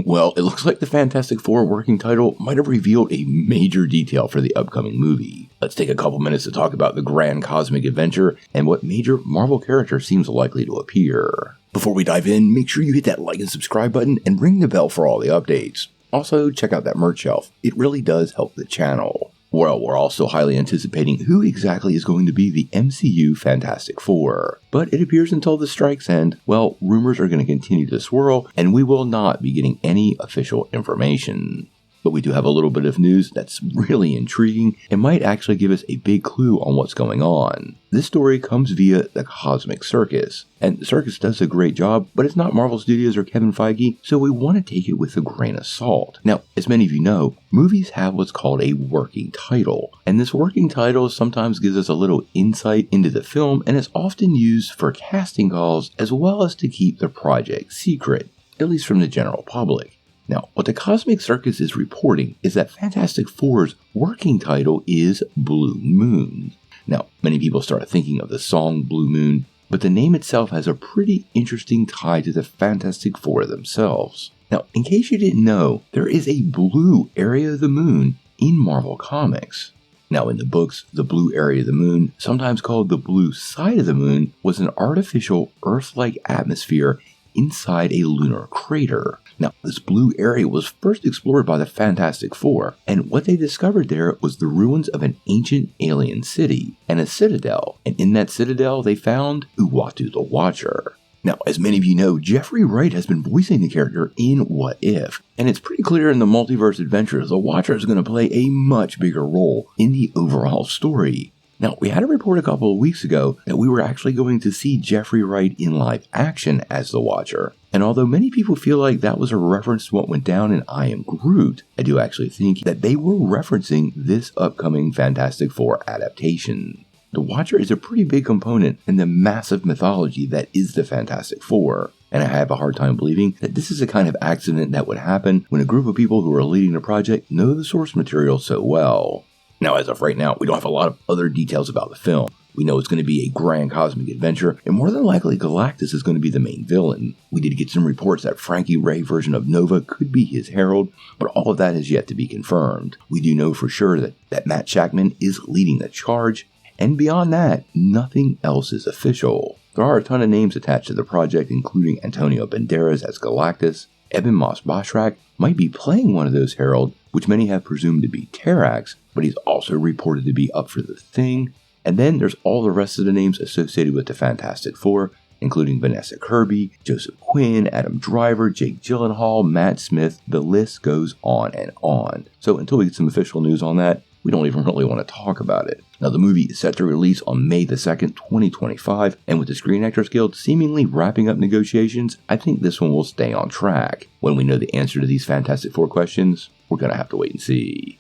Well, it looks like the Fantastic Four working title might have revealed a major detail for the upcoming movie. Let's take a couple minutes to talk about the grand cosmic adventure and what major Marvel character seems likely to appear. Before we dive in, make sure you hit that like and subscribe button and ring the bell for all the updates. Also, check out that merch shelf. It really does help the channel. Well, we're also highly anticipating who exactly is going to be the MCU Fantastic Four. But it appears until the strikes end, well, rumors are going to continue to swirl, and we will not be getting any official information. But we do have a little bit of news that's really intriguing and might actually give us a big clue on what's going on. This story comes via the Cosmic Circus, and the circus does a great job, but it's not Marvel Studios or Kevin Feige, so we want to take it with a grain of salt. Now, as many of you know, movies have what's called a working title, and this working title sometimes gives us a little insight into the film and is often used for casting calls as well as to keep the project secret, at least from the general public. Now, what the Cosmic Circus is reporting is that Fantastic Four's working title is Blue Moon. Now, many people start thinking of the song Blue Moon, but the name itself has a pretty interesting tie to the Fantastic Four themselves. Now, in case you didn't know, there is a blue area of the moon in Marvel Comics. Now, in the books, the blue area of the moon, sometimes called the blue side of the moon, was an artificial Earth-like atmosphere inside a lunar crater. Now, this blue area was first explored by the Fantastic Four, and what they discovered there was the ruins of an ancient alien city and a citadel, and in that citadel they found Uatu the Watcher. Now, as many of you know, Jeffrey Wright has been voicing the character in What If, and it's pretty clear in the multiverse adventures the Watcher is going to play a much bigger role in the overall story. Now, we had a report a couple of weeks ago that we were actually going to see Jeffrey Wright in live action as the Watcher. And although many people feel like that was a reference to what went down in I Am Groot, I do actually think that they were referencing this upcoming Fantastic Four adaptation. The Watcher is a pretty big component in the massive mythology that is the Fantastic Four. And I have a hard time believing that this is a kind of accident that would happen when a group of people who are leading the project know the source material so well. Now, as of right now, we don't have a lot of other details about the film. We know it's going to be a grand cosmic adventure, and more than likely Galactus is going to be the main villain. We did get some reports that Frankie Ray version of Nova could be his herald, but all of that is yet to be confirmed. We do know for sure that Matt Shakman is leading the charge, and beyond that, nothing else is official. There are a ton of names attached to the project, including Antonio Banderas as Galactus. Ebon Moss-Bachrach might be playing one of those heralds, which many have presumed to be Terrax, but he's also reported to be up for the Thing. And then there's all the rest of the names associated with the Fantastic Four, including Vanessa Kirby, Joseph Quinn, Adam Driver, Jake Gyllenhaal, Matt Smith. The list goes on and on. So until we get some official news on that, we don't even really want to talk about it. Now, the movie is set to release on May the 2nd, 2025, and with the Screen Actors Guild seemingly wrapping up negotiations, I think this one will stay on track. When we know the answer to these Fantastic Four questions, we're going to have to wait and see.